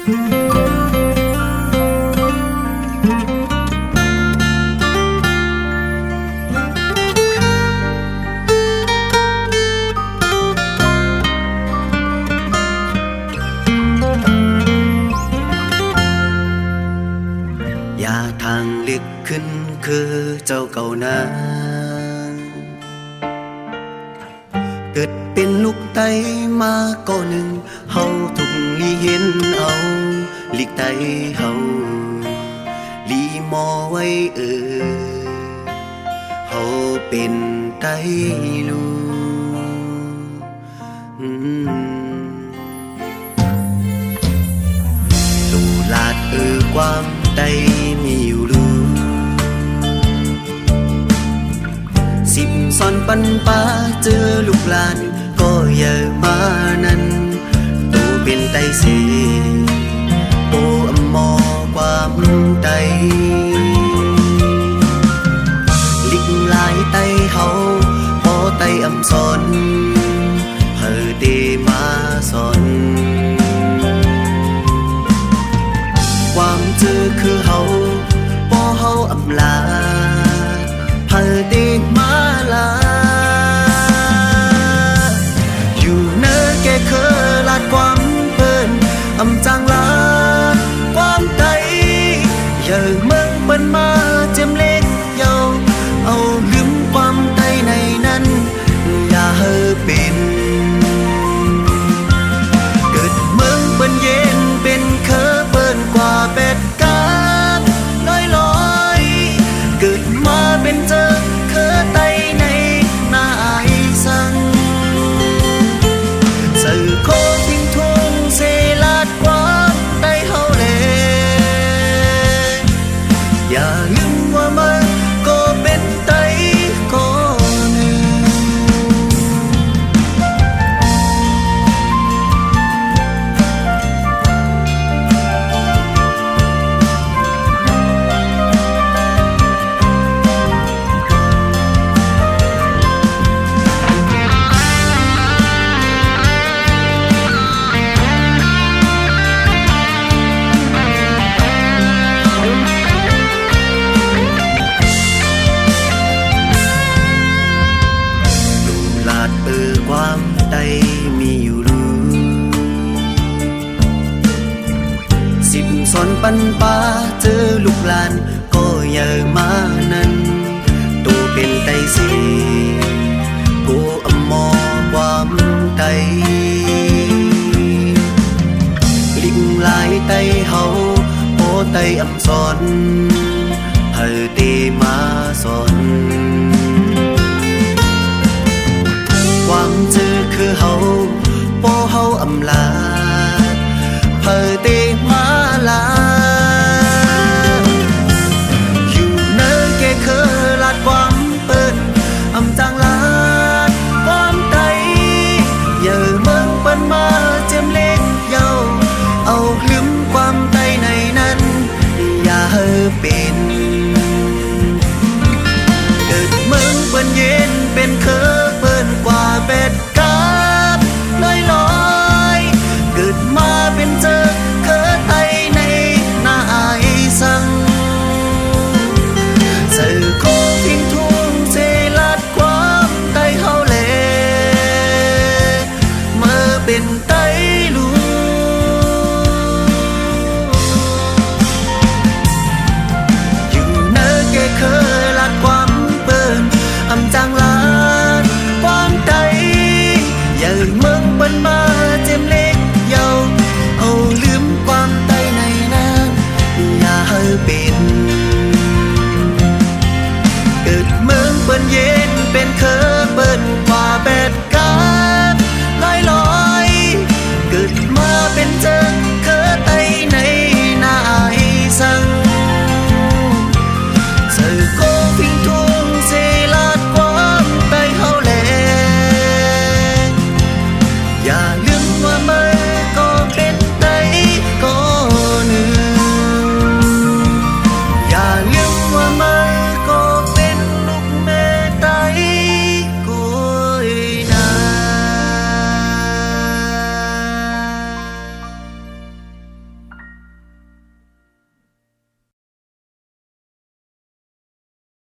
อย่าทางเล็กขึ้นคือเจ้าเก่านาเกิดเป็นลูกไตมาก็หนึ่งเฮาทุกลีเห็นเอาลิกไตเฮาลีมอไว้เฮาเป็นไตลูลูลาดความไตมีอยู่รู้สิบซ้อนปันป้าเจอลูกหลานก็อย่ามานั้นตัวเป็นไตเสียตัวอมอความไตลิกลายไตเฮาพอไตอำสอนเฮอเตมาสอนความเจอคือเฮาพอเฮาอำลาเฮอเตมาลาอยู่เนอแกเคอลาดความเปิ้นอำจางลาความไตอย่าเมืองเปิ้นมาเจียมเล็กเยาเอาลืมความไตในนั้นอย่าเฮอเป็นเกิดเมืองเปิ้นเย็นเป็นเคอเปิ้นกว่าเป็ดกาบลอยเกิดมาเป็นเจอเคอไตในหน้าไอสังสื่อโคทิ้งทุ่งเสลาดความไตเฮาแลอย่าลืมว่ามันก็เป็นไตก็หนึ่งความไตมีอยู่รู้สิบซ้อนปันป้าเจอลูกหลานก็อย่ามานั้นตัวเป็นไตเสียตัวอมอความไตลิงลายไตเฮาโอไตอำสอนเฮอเตมาสอนความเจอคือเฮาพอเฮาอำลาเฮอเตมาลาอยู่เนอแกเคอลาดความเปิ้นอำจางลาดความไตอย่าเมืองเปิ้นมาเจียมเล็กเยาเอาลืมความไตในนั้นอย่าเฮอเป็นเกิดเมืองเปิ้นเย็นเป็นเคอเปิ้นกว่าเป็ดกาบลอยเกิดมาเป็นเจอเคอไตในหน้าไอสังสื่อโคทิ้งทุ่งเสลาดความไตเฮาแลเมื่อเป็นไตลูอยู่เนอแกเคอลาดความเปิ้นอำจางลาความไตอย่าเมืองเปิ้นมาเจียมเล็กเยาเอาลืมความไตในนั้นอย่าเฮอเป็นเกิดเมืองเปิ้นเย็นเป็นเคอเปิ้นกว่าเป็ด